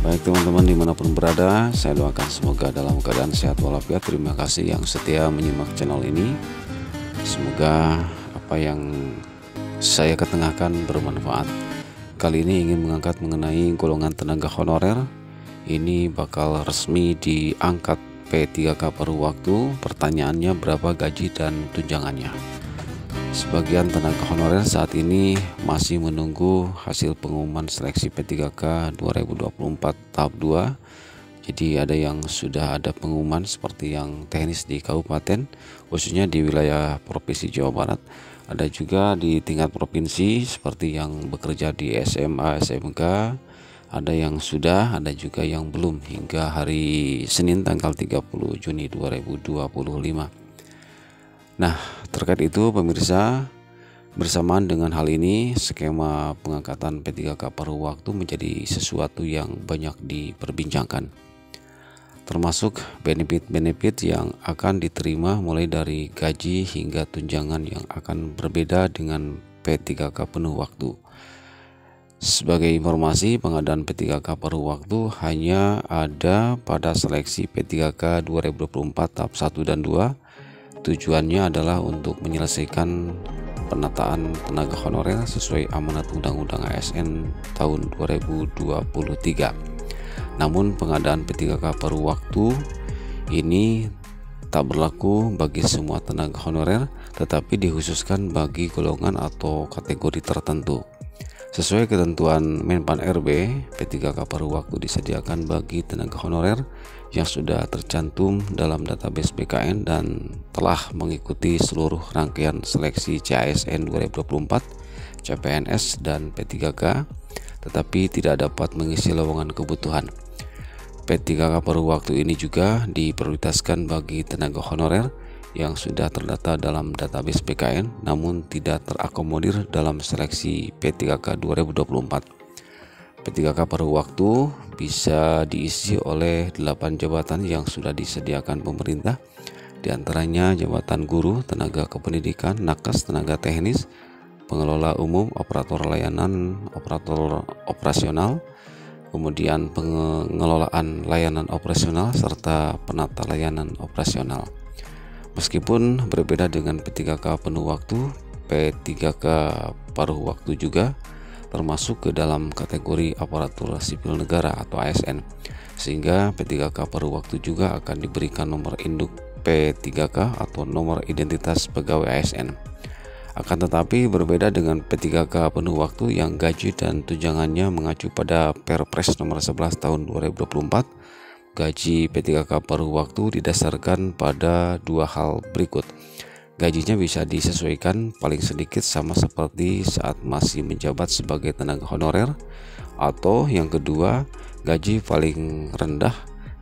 Baik teman-teman dimanapun berada, saya doakan semoga dalam keadaan sehat walafiat. Terima kasih yang setia menyimak channel ini. Semoga apa yang saya ketengahkan bermanfaat. Kali ini ingin mengangkat mengenai golongan tenaga honorer. Ini bakal resmi diangkat P3K paruh waktu. Pertanyaannya berapa gaji dan tunjangannya. Sebagian tenaga honorer saat ini masih menunggu hasil pengumuman seleksi P3K 2024 tahap 2. Jadi ada yang sudah ada pengumuman seperti yang teknis di kabupaten, khususnya di wilayah Provinsi Jawa Barat. Ada juga di tingkat provinsi seperti yang bekerja di SMA, SMK. Ada yang sudah, ada juga yang belum hingga hari Senin tanggal 30 Juni 2025. Nah, terkait itu pemirsa, bersamaan dengan hal ini skema pengangkatan P3K paruh waktu menjadi sesuatu yang banyak diperbincangkan. Termasuk benefit-benefit yang akan diterima mulai dari gaji hingga tunjangan yang akan berbeda dengan P3K penuh waktu. Sebagai informasi, pengadaan P3K paruh waktu hanya ada pada seleksi P3K 2024 tahap 1 dan 2. Tujuannya adalah untuk menyelesaikan penataan tenaga honorer sesuai amanat Undang-Undang ASN tahun 2023. Namun pengadaan P3K paruh waktu ini tak berlaku bagi semua tenaga honorer, tetapi dikhususkan bagi golongan atau kategori tertentu. Sesuai ketentuan Menpan RB, P3K paruh waktu disediakan bagi tenaga honorer yang sudah tercantum dalam database BKN dan telah mengikuti seluruh rangkaian seleksi CASN 2024, CPNS, dan P3K, tetapi tidak dapat mengisi lowongan kebutuhan. P3K paruh waktu ini juga diprioritaskan bagi tenaga honorer yang sudah terdata dalam database BKN namun tidak terakomodir dalam seleksi P3K 2024. P3K paruh waktu bisa diisi oleh 8 jabatan yang sudah disediakan pemerintah, diantaranya jabatan guru, tenaga kependidikan, nakes, tenaga teknis, pengelola umum, operator layanan, operator operasional, kemudian pengelolaan layanan operasional, serta penata layanan operasional. Meskipun berbeda dengan P3K penuh waktu, P3K paruh waktu juga termasuk ke dalam kategori aparatur sipil negara atau ASN, sehingga P3K paruh waktu juga akan diberikan nomor induk P3K atau nomor identitas pegawai ASN. Akan tetapi berbeda dengan P3K penuh waktu yang gaji dan tunjangannya mengacu pada Perpres nomor 11 tahun 2024. Gaji P3K paruh waktu didasarkan pada dua hal berikut. Gajinya bisa disesuaikan paling sedikit sama seperti saat masih menjabat sebagai tenaga honorer, atau yang kedua, gaji paling rendah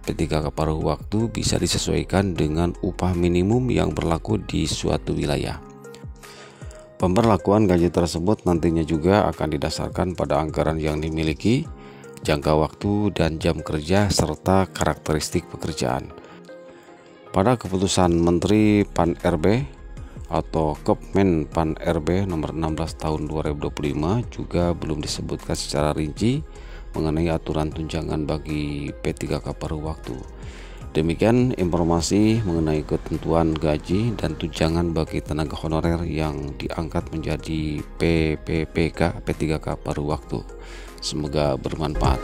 P3K paruh waktu bisa disesuaikan dengan upah minimum yang berlaku di suatu wilayah. Pemberlakuan gaji tersebut nantinya juga akan didasarkan pada anggaran yang dimiliki, jangka waktu dan jam kerja, serta karakteristik pekerjaan. Pada keputusan Menteri Pan RB atau Kepmen Pan RB nomor 16 tahun 2025 juga belum disebutkan secara rinci mengenai aturan tunjangan bagi P3K paruh waktu. Demikian informasi mengenai ketentuan gaji dan tunjangan bagi tenaga honorer yang diangkat menjadi PPPK P3K paruh waktu. Semoga bermanfaat.